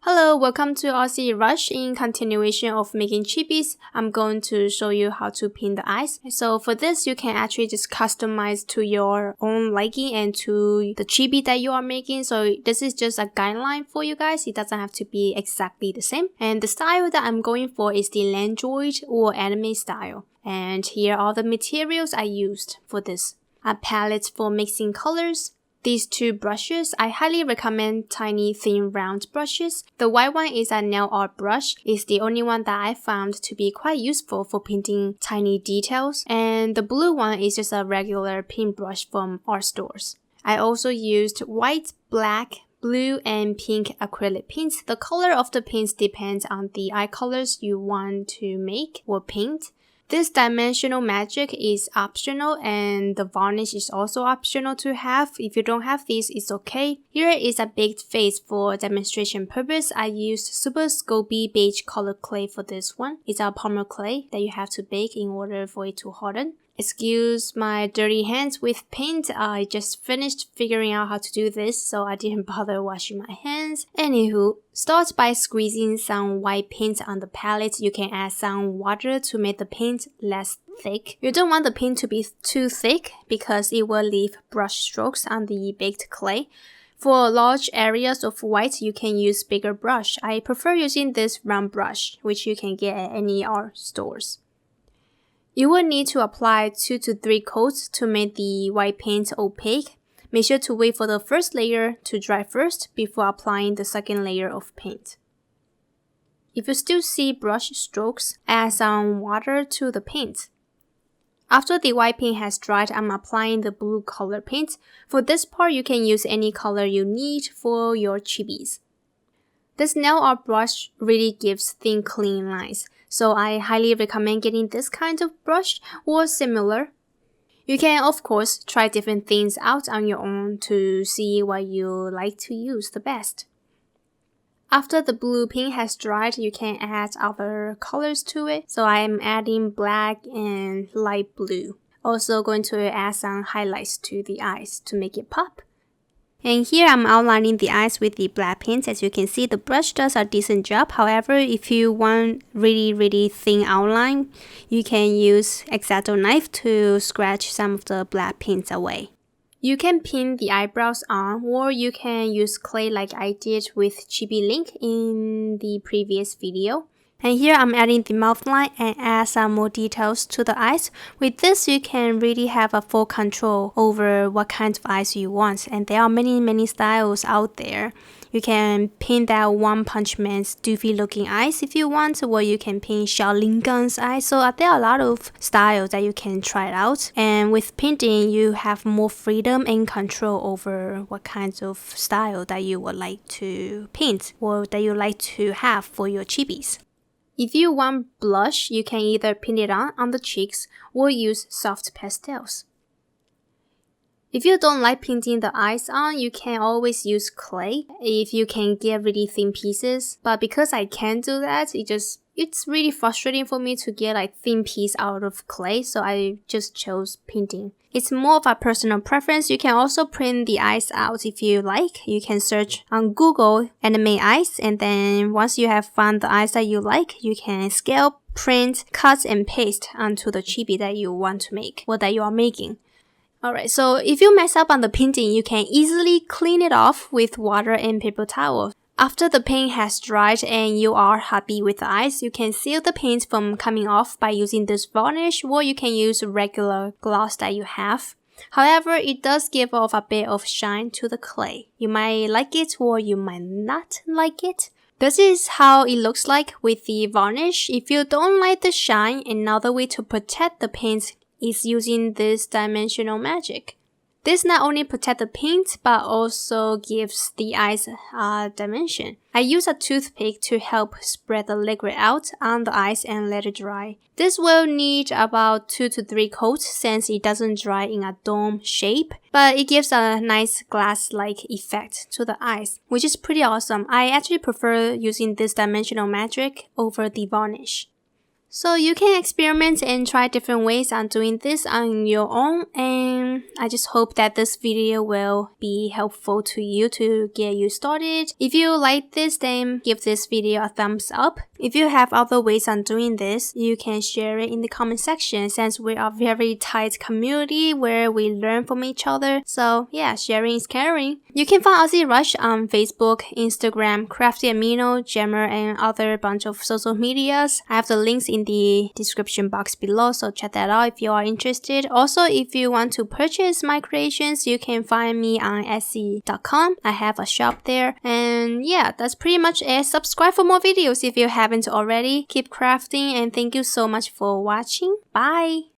Hello, welcome to Aussie Rush. In continuation of making chibis, I'm going to show you how to pin the eyes. So for this, you can actually just customize to your own liking and to the chibi that you are making. So this is just a guideline for you guys. It doesn't have to be exactly the same. And the style that I'm going for is the Landroid or anime style. And here are the materials I used for this. A palette for mixing colors. These two brushes, I highly recommend tiny thin round brushes. The white one is a nail art brush. It's the only one that I found to be quite useful for painting tiny details. And the blue one is just a regular paint brush from art stores. I also used white, black, blue, and pink acrylic paints. The color of the paints depends on the eye colors you want to make or paint. This dimensional magic is optional and the varnish is also optional to have. If you don't have this, it's okay. Here is a baked face for demonstration purpose. I used Super Scoby beige color clay for this one. It's a polymer clay that you have to bake in order for it to harden. Excuse my dirty hands with paint. I just finished figuring out how to do this, so I didn't bother washing my hands. Anywho, start by squeezing some white paint on the palette. You can add some water to make the paint less thick. You don't want the paint to be too thick because it will leave brush strokes on the baked clay. For large areas of white, you can use bigger brush. I prefer using this round brush, which you can get at any art stores. You will need to apply 2 to 3 coats to make the white paint opaque. Make sure to wait for the first layer to dry first before applying the second layer of paint. If you still see brush strokes, add some water to the paint. After the white paint has dried, I'm applying the blue color paint. For this part, you can use any color you need for your chibis. This nail art brush really gives thin, clean lines, so I highly recommend getting this kind of brush or similar. You can, of course, try different things out on your own to see what you like to use the best. After the blue paint has dried, you can add other colors to it. So I'm adding black and light blue. Also going to add some highlights to the eyes to make it pop. And here I'm outlining the eyes with the black paint. As you can see, the brush does a decent job. However, if you want really thin outline, you can use X-Acto knife to scratch some of the black paints away. You can pin the eyebrows on, or you can use clay like I did with Chibi link in the previous video. And here I'm adding the mouth line and add some more details to the eyes. With this, you can really have a full control over what kind of eyes you want. And there are many styles out there. You can pin that One Punch Man's doofy looking eyes if you want, or you can pin Shaolin Gun's eyes. So there are a lot of styles that you can try out. And with painting, you have more freedom and control over what kinds of style that you would like to paint or that you like to have for your chibis. If you want blush, you can either pin it on the cheeks or use soft pastels. If you don't like painting the eyes on, you can always use clay if you can get really thin pieces. But because I can't do that, it's really frustrating for me to get like thin piece out of clay, so I just chose painting. It's more of a personal preference. You can also print the eyes out if you like. You can search on Google anime eyes, and then once you have found the eyes that you like, you can scale, print, cut, and paste onto the chibi that you want to make or that you are making. Alright, so if you mess up on the painting, you can easily clean it off with water and paper towel. After the paint has dried and you are happy with the eyes, you can seal the paint from coming off by using this varnish, or you can use regular gloss that you have. However, it does give off a bit of shine to the clay. You might like it or you might not like it. This is how it looks like with the varnish. If you don't like the shine, another way to protect the paint is using this dimensional magic. This not only protects the paint, but also gives the eyes a dimension. I use a toothpick to help spread the liquid out on the eyes and let it dry. This will need about 2 to 3 coats since it doesn't dry in a dome shape, but it gives a nice glass-like effect to the eyes, which is pretty awesome. I actually prefer using this dimensional magic over the varnish. So you can experiment and try different ways on doing this on your own, and I just hope that this video will be helpful to you to get you started. If you like this, then give this video a thumbs up. If you have other ways on doing this, you can share it in the comment section, since we are a very tight community where we learn from each other. So yeah, sharing is caring. You can find Aussie Rush on Facebook, Instagram, Crafty Amino, Jammer, and other bunch of social medias. I have the links in the description box below, so check that out if you are interested. Also, if you want to purchase my creations, you can find me on Etsy.com. I have a shop there. And yeah, that's pretty much it. Subscribe for more videos if you haven't already. Keep crafting, and thank you so much for watching. Bye!